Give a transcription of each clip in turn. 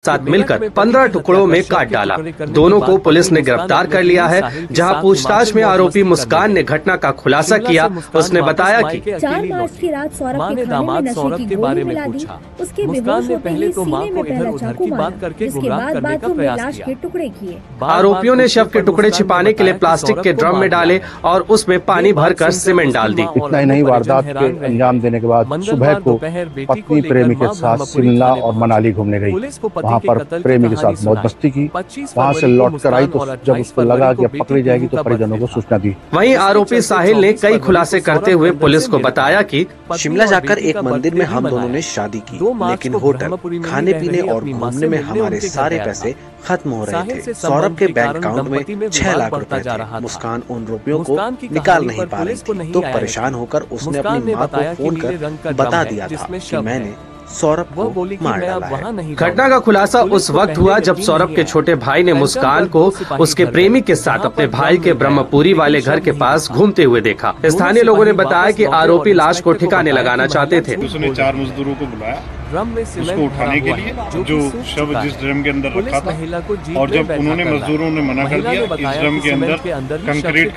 साथ मिलकर 15 टुकड़ों में काट डाला। दोनों को पुलिस ने गिरफ्तार कर लिया है। जहां पूछताछ में आरोपी मुस्कान ने घटना का खुलासा किया। उसने बताया कि 4 मार्च की रात सौरभ के खाने में नशे की गोली मिला दी। उसके बेहोश होते ही सीने में पहला चाकू मारा, जिसके बाद बाथरूम में लाश के टुकड़े किए। आरोपियों ने शव के टुकड़े छिपाने के लिए प्लास्टिक के ड्रम में डाले और उसमें पानी भरकर सीमेंट डाल दी। इतना ही नहीं, वारदात के अंजाम देने के बाद सुबह को पत्नी प्रेमी के साथ शिमला और मनाली घूमने गई। वहाँ पर प्रेमी के साथ मौज मस्ती की। वहाँ से लौट कर आई तो जब उसको लगा कि अब पकड़ी जाएगी तो परिजनों को सूचना दी। वहीं आरोपी साहिल ने कई खुलासे करते हुए पुलिस को बताया कि शिमला जाकर एक मंदिर में हम दोनों ने शादी की, लेकिन होटल, खाने पीने और घूमने में हमारे सारे पैसे खत्म हो रहे थे। सौरभ के बैंक अकाउंट में 6 लाख रुपए थे। मुस्कान उन रुपयों को निकाल नहीं पा रही थी, तो परेशान होकर उसने अपनी माँ को फोन कर बता दिया था कि मैंने सौरभ को मार डाला है। घटना का खुलासा उस वक्त हुआ जब सौरभ के छोटे भाई ने मुस्कान को उसके प्रेमी के साथ अपने भाई के ब्रह्मपुरी वाले घर के पास घूमते हुए देखा। स्थानीय लोगों ने बताया कि आरोपी लाश को ठिकाने लगाना चाहते थे। उसने 4 मजदूरों को बुलाया उसको उठाने के लिए, जो शव जिस ड्रम के अंदर रखा था, और जब उन्होंने मजदूरों ने मना कर दिया इस ड्रम के अंदर कंक्रीट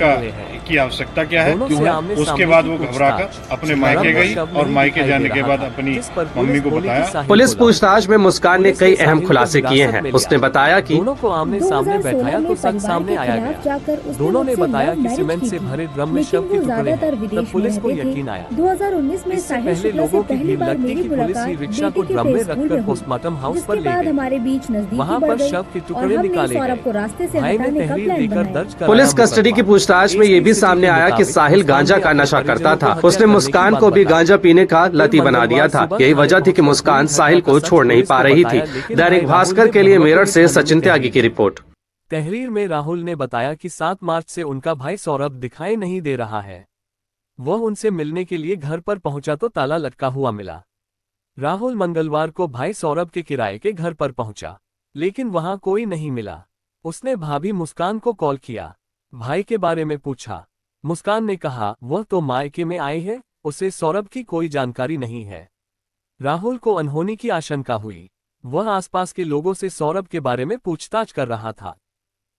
की आवश्यकता क्या है, क्यों है, उसके बाद वो घबराकर अपने मायके गई और मायके जाने के बाद अपनी मम्मी को बताया। पुलिस पूछताछ में मुस्कान ने कई अहम खुलासे किए हैं। उसने बताया कि दोनों को आमने सामने बैठाया तो सच सामने आया गया। दोनों ने बताया कि सीमेंट से भरे ड्रम में शव के टुकड़े हैं। तब पुलिस को यकीन आया। 2019 में इससे पहले लोगों की भीड़ लगती कि पुलिस ही रिक्शा को ड्रम में रखकर पोस्टमार्टम हाउस पर ले गई। वहाँ पर शव के टुकड़े निकाले गए। भाई ने तहरीर देकर दर्ज कराया। पुलिस कस्टडी की पूछताछ में ये भी सामने आया कि साहिल गांजा का नशा करता था। उसने मुस्कान को भी गांजा पीने का लती बना दिया था। यही वजह थी कि मुस्कान साहिल को छोड़ नहीं पा रही थी। दैनिक भास्कर के लिए मेरठ से सचिन त्यागी की रिपोर्ट। तहरीर में राहुल ने बताया कि 7 मार्च से उनका भाई सौरभ दिखाई नहीं दे रहा है। वह उनसे मिलने के लिए घर पर पहुंचा तो ताला लटका हुआ मिला। राहुल मंगलवार को भाई सौरभ के किराए के घर पर पहुंचा, लेकिन वहां कोई नहीं मिला। उसने भाभी मुस्कान को कॉल किया, भाई के बारे में पूछा। मुस्कान ने कहा वह तो मायके में आई है, उसे सौरभ की कोई जानकारी नहीं है। राहुल को अनहोनी की आशंका हुई। वह आसपास के लोगों से सौरभ के बारे में पूछताछ कर रहा था।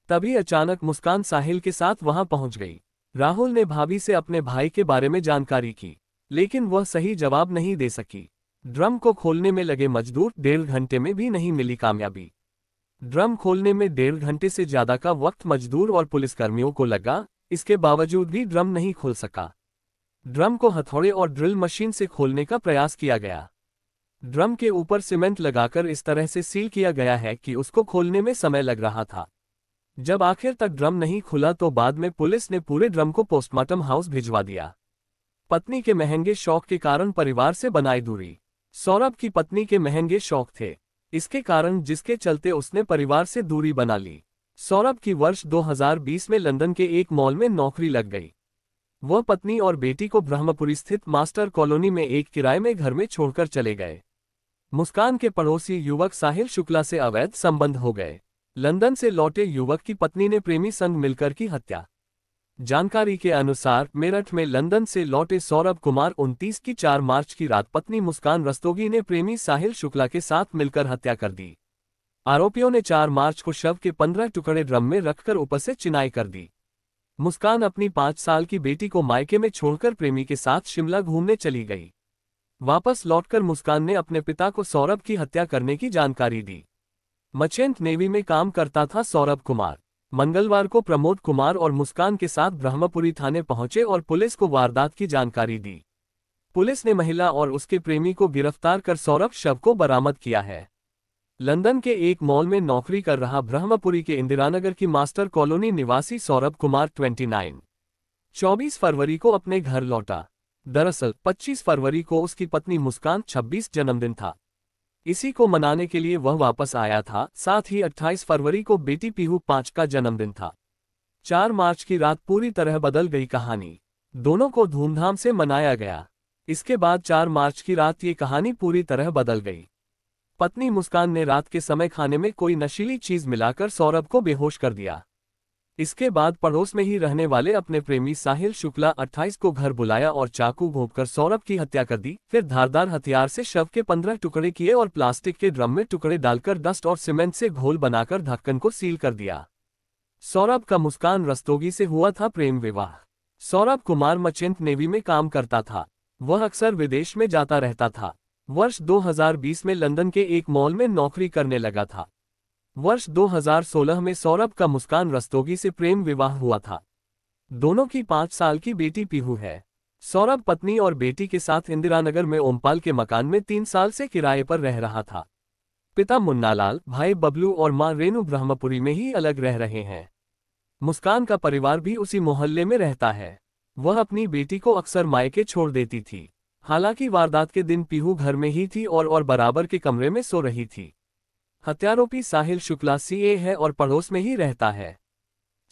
तभी अचानक मुस्कान साहिल के साथ वहां पहुंच गई। राहुल ने भाभी से अपने भाई के बारे में जानकारी की, लेकिन वह सही जवाब नहीं दे सकी। ड्रम को खोलने में लगे मजदूर 1.5 घंटे में भी नहीं मिली कामयाबी। ड्रम खोलने में 1.5 घंटे से ज्यादा का वक्त मजदूर और पुलिसकर्मियों को लगा। इसके बावजूद भी ड्रम नहीं खोल सका। ड्रम को हथौड़े और ड्रिल मशीन से खोलने का प्रयास किया गया। ड्रम के ऊपर सीमेंट लगाकर इस तरह से सील किया गया है कि उसको खोलने में समय लग रहा था। जब आखिर तक ड्रम नहीं खुला तो बाद में पुलिस ने पूरे ड्रम को पोस्टमार्टम हाउस भिजवा दिया। पत्नी के महंगे शौक के कारण परिवार से बनाई दूरी। सौरभ की पत्नी के महंगे शौक थे, इसके कारण जिसके चलते उसने परिवार से दूरी बना ली। सौरभ की वर्ष 2020 में लंदन के एक मॉल में नौकरी लग गई। वह पत्नी और बेटी को ब्रह्मपुरी स्थित मास्टर कॉलोनी में एक किराए में घर में छोड़कर चले गए। मुस्कान के पड़ोसी युवक साहिल शुक्ला से अवैध संबंध हो गए। लंदन से लौटे युवक की पत्नी ने प्रेमी संग मिलकर की हत्या। जानकारी के अनुसार मेरठ में लंदन से लौटे सौरभ कुमार 29 की 4 मार्च की रात पत्नी मुस्कान रस्तोगी ने प्रेमी साहिल शुक्ला के साथ मिलकर हत्या कर दी। आरोपियों ने 4 मार्च को शव के 15 टुकड़े ड्रम में रखकर ऊपर से चिनाई कर दी। मुस्कान अपनी 5 साल की बेटी को मायके में छोड़कर प्रेमी के साथ शिमला घूमने चली गई। वापस लौटकर मुस्कान ने अपने पिता को सौरभ की हत्या करने की जानकारी दी। मर्चेंट नेवी में काम करता था सौरभ कुमार। मंगलवार को प्रमोद कुमार और मुस्कान के साथ ब्रह्मपुरी थाने पहुंचे और पुलिस को वारदात की जानकारी दी। पुलिस ने महिला और उसके प्रेमी को गिरफ्तार कर सौरभ शव को बरामद किया है। लंदन के एक मॉल में नौकरी कर रहा ब्रह्मपुरी के इंदिरानगर की मास्टर कॉलोनी निवासी सौरभ कुमार 24 फरवरी को अपने घर लौटा। दरअसल 25 फरवरी को उसकी पत्नी मुस्कान 26 जन्मदिन था। इसी को मनाने के लिए वह वापस आया था। साथ ही 28 फरवरी को बेटी पीहू 5 का जन्मदिन था। 4 मार्च की रात पूरी तरह बदल गई कहानी। दोनों को धूमधाम से मनाया गया। इसके बाद 4 मार्च की रात ये कहानी पूरी तरह बदल गई। पत्नी मुस्कान ने रात के समय खाने में कोई नशीली चीज मिलाकर सौरभ को बेहोश कर दिया। इसके बाद पड़ोस में ही रहने वाले अपने प्रेमी साहिल शुक्ला 28 को घर बुलाया और चाकू घोंपकर सौरभ की हत्या कर दी। फिर धारदार हथियार से शव के 15 टुकड़े किए और प्लास्टिक के ड्रम में टुकड़े डालकर डस्ट और सीमेंट से घोल बनाकर ढक्कन को सील कर दिया। सौरभ का मुस्कान रस्तोगी से हुआ था प्रेम विवाह। सौरभ कुमार मर्चेंट नेवी में काम करता था। वह अक्सर विदेश में जाता रहता था। वर्ष 2020 में लंदन के एक मॉल में नौकरी करने लगा था। वर्ष 2016 में सौरभ का मुस्कान रस्तोगी से प्रेम विवाह हुआ था। दोनों की 5 साल की बेटी पीहू है। सौरभ पत्नी और बेटी के साथ इंदिरानगर में ओमपाल के मकान में 3 साल से किराए पर रह रहा था। पिता मुन्नालाल, भाई बबलू और मां रेणु ब्रह्मपुरी में ही अलग रह रहे हैं। मुस्कान का परिवार भी उसी मोहल्ले में रहता है। वह अपनी बेटी को अक्सर मायके छोड़ देती थी। हालांकि वारदात के दिन पीहू घर में ही थी और बराबर के कमरे में सो रही थी। हत्यारोपी साहिल शुक्ला सीए है और पड़ोस में ही रहता है।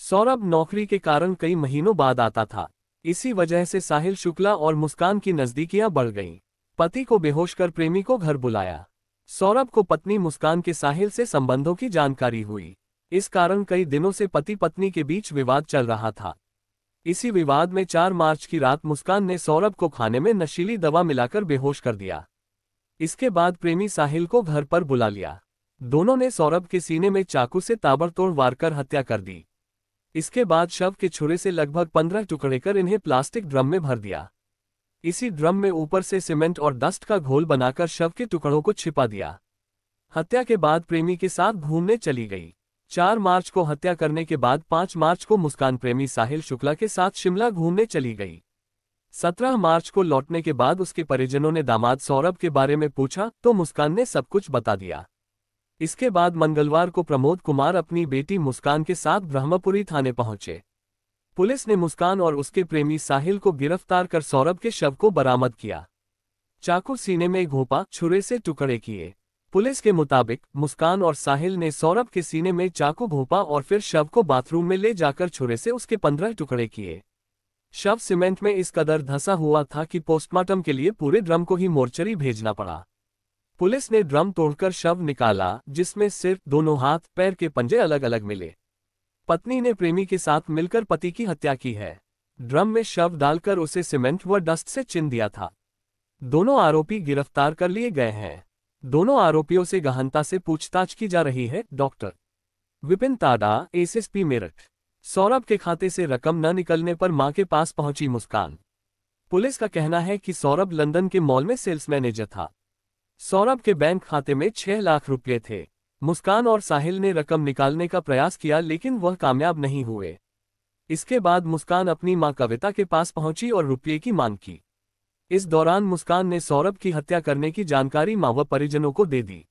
सौरभ नौकरी के कारण कई महीनों बाद आता था। इसी वजह से साहिल शुक्ला और मुस्कान की नजदीकियां बढ़ गईं। पति को बेहोश कर प्रेमी को घर बुलाया। सौरभ को पत्नी मुस्कान के साहिल से संबंधों की जानकारी हुई। इस कारण कई दिनों से पति पत्नी के बीच विवाद चल रहा था। इसी विवाद में 4 मार्च की रात मुस्कान ने सौरभ को खाने में नशीली दवा मिलाकर बेहोश कर दिया। इसके बाद प्रेमी साहिल को घर पर बुला लिया। दोनों ने सौरभ के सीने में चाकू से ताबड़तोड़ वार कर हत्या कर दी। इसके बाद शव के छुरे से लगभग 15 टुकड़े कर इन्हें प्लास्टिक ड्रम में भर दिया। इसी ड्रम में ऊपर से सीमेंट और डस्ट का घोल बनाकर शव के टुकड़ों को छिपा दिया। हत्या के बाद प्रेमी के साथ घूमने चली गई। 4 मार्च को हत्या करने के बाद 5 मार्च को मुस्कान प्रेमी साहिल शुक्ला के साथ शिमला घूमने चली गई। 17 मार्च को लौटने के बाद उसके परिजनों ने दामाद सौरभ के बारे में पूछा तो मुस्कान ने सब कुछ बता दिया। इसके बाद मंगलवार को प्रमोद कुमार अपनी बेटी मुस्कान के साथ ब्रह्मपुरी थाने पहुंचे। पुलिस ने मुस्कान और उसके प्रेमी साहिल को गिरफ्तार कर सौरभ के शव को बरामद किया। चाकू सीने में घोंपा, छुरे से टुकड़े किए। पुलिस के मुताबिक मुस्कान और साहिल ने सौरभ के सीने में चाकू घोंपा और फिर शव को बाथरूम में ले जाकर छुरे से उसके 15 टुकड़े किए। शव सीमेंट में इस कदर धंसा हुआ था कि पोस्टमार्टम के लिए पूरे ड्रम को ही मोर्चरी भेजना पड़ा। पुलिस ने ड्रम तोड़कर शव निकाला, जिसमें सिर, दोनों हाथ, पैर के पंजे अलग अलग मिले। पत्नी ने प्रेमी के साथ मिलकर पति की हत्या की है। ड्रम में शव डालकर उसे सीमेंट व डस्ट से चिन दिया था। दोनों आरोपी गिरफ्तार कर लिए गए हैं। दोनों आरोपियों से गहनता से पूछताछ की जा रही है। Doctor Vipin ताडा, SSP Meerut. सौरभ के खाते से रकम न निकलने पर मां के पास पहुंची मुस्कान। पुलिस का कहना है कि सौरभ लंदन के मॉल में सेल्स मैनेजर था। सौरभ के बैंक खाते में 6 लाख रुपए थे। मुस्कान और साहिल ने रकम निकालने का प्रयास किया लेकिन वह कामयाब नहीं हुए। इसके बाद मुस्कान अपनी मां कविता के पास पहुंची और रुपये की मांग की। इस दौरान मुस्कान ने सौरभ की हत्या करने की जानकारी मां व परिजनों को दे दी।